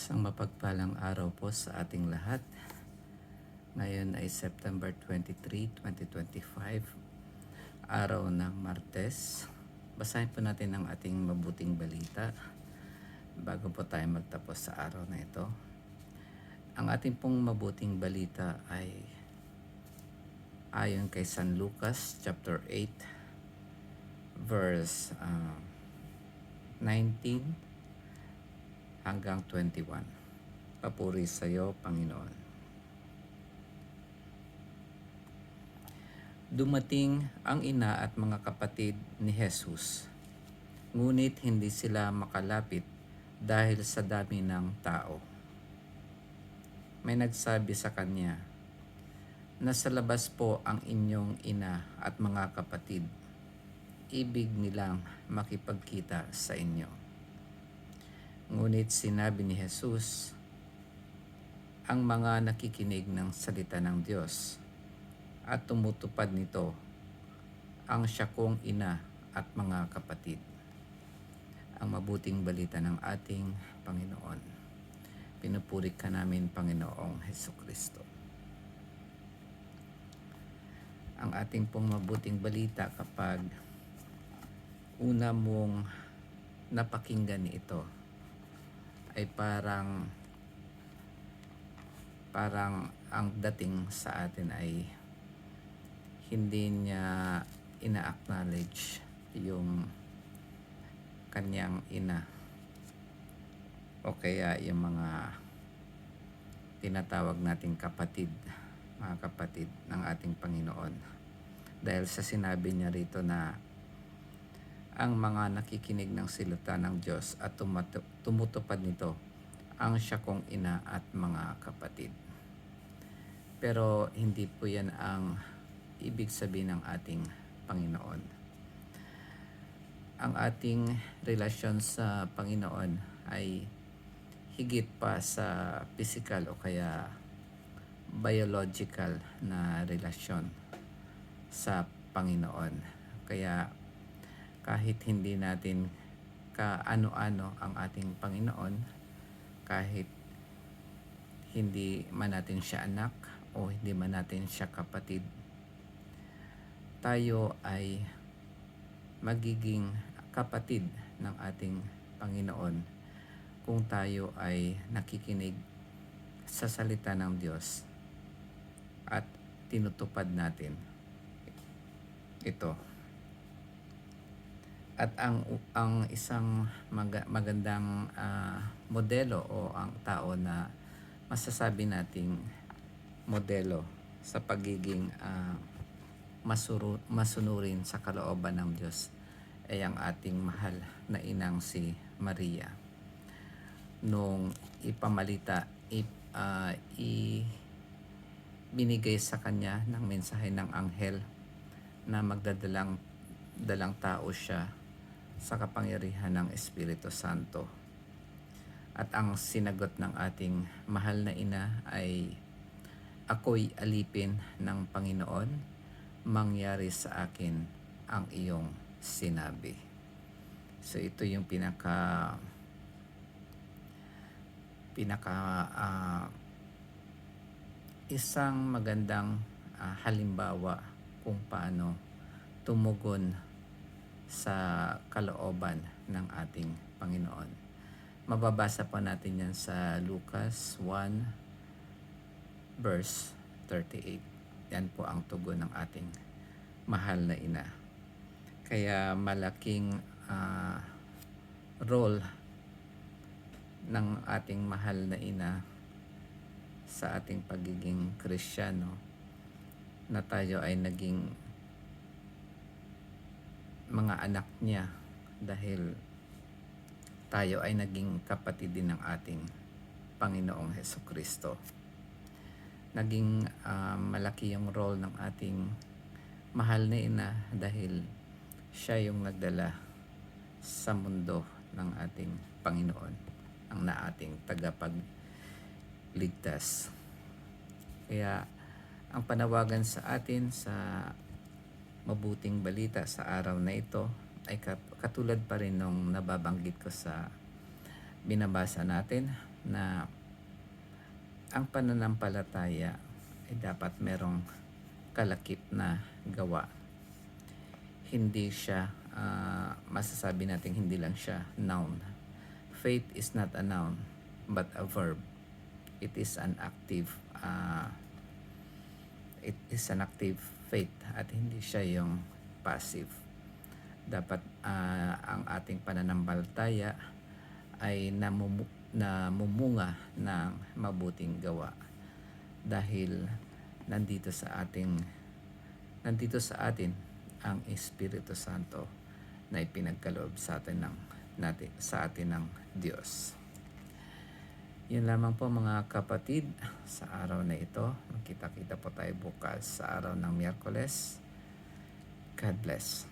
Isang mapagpalang araw po sa ating lahat. Ngayon ay September 23, 2025, araw ng Martes. Basahin po natin ang ating mabuting balita bago po tayo magtapos sa araw na ito. Ang ating pong mabuting balita ay ayon kay San Lucas chapter 8 verse 19 hanggang 21. Papuri sa iyo, Panginoon. Dumating ang ina at mga kapatid ni Jesus, ngunit hindi sila makalapit dahil sa dami ng tao. May nagsabi sa kanya, "Nasa labas po ang inyong ina at mga kapatid. Ibig nilang makipagkita sa inyo." Ngunit sinabi ni Jesus, ang mga nakikinig ng salita ng Diyos at tumutupad nito ang siya kong ina at mga kapatid. Ang mabuting balita ng ating Panginoon. Pinupuri ka namin, Panginoong Hesukristo. Ang ating pong mabuting balita kapag una mong napakinggan ito ay parang ang dating sa atin ay hindi niya ina-acknowledge yung kanyang ina o kaya yung mga tinatawag nating kapatid, mga kapatid ng ating Panginoon. Dahil sa sinabi niya rito na ang mga nakikinig ng salita ng Diyos at tumutupad nito ang siya kong ina at mga kapatid. Pero hindi po yan ang ibig sabihin ng ating Panginoon. Ang ating relasyon sa Panginoon ay higit pa sa physical o kaya biological na relasyon sa Panginoon. Kaya kahit hindi natin kaano-ano ang ating Panginoon, kahit hindi man natin siya anak o hindi man natin siya kapatid, tayo ay magiging kapatid ng ating Panginoon kung tayo ay nakikinig sa salita ng Diyos at tinutupad natin ito. At ang isang magandang modelo o ang tao na masasabi nating modelo sa pagiging masunurin sa kalooban ng Diyos ay ang ating mahal na inang si Maria. Nung binigay sa kanya ng mensahe ng anghel na dalang tao siya sa kapangyarihan ng Espiritu Santo. At ang sinagot ng ating mahal na ina ay, "Ako'y alipin ng Panginoon, mangyari sa akin ang iyong sinabi." So ito yung isang magandang halimbawa kung paano tumugon sa kalooban ng ating Panginoon. Mababasa po natin yan sa Lucas 1 verse 38. Yan po ang tugon ng ating mahal na ina. Kaya malaking role ng ating mahal na ina sa ating pagiging Kristiyano na tayo ay naging mga anak niya dahil tayo ay naging kapatid din ng ating Panginoong Hesukristo. Naging malaki yung role ng ating mahal na ina dahil siya yung nagdala sa mundo ng ating Panginoon, ang na ating tagapagligtas. Kaya ang panawagan sa atin sa mabuting balita sa araw na ito ay katulad pa rin nung nababanggit ko sa binabasa natin na ang pananampalataya ay dapat merong kalakip na gawa. Hindi siya, masasabi natin hindi lang siya noun. Faith is not a noun, but a verb. It is an active, faith at hindi siya yung passive. Dapat ang ating pananampalataya ay namumunga ng mabuting gawa dahil nandito sa atin ang Espiritu Santo na ipinagkaloob sa atin ng Diyos. Yun lamang po mga kapatid sa araw na ito. Magkita-kita po tayo bukas sa araw ng Miyerkules. God bless.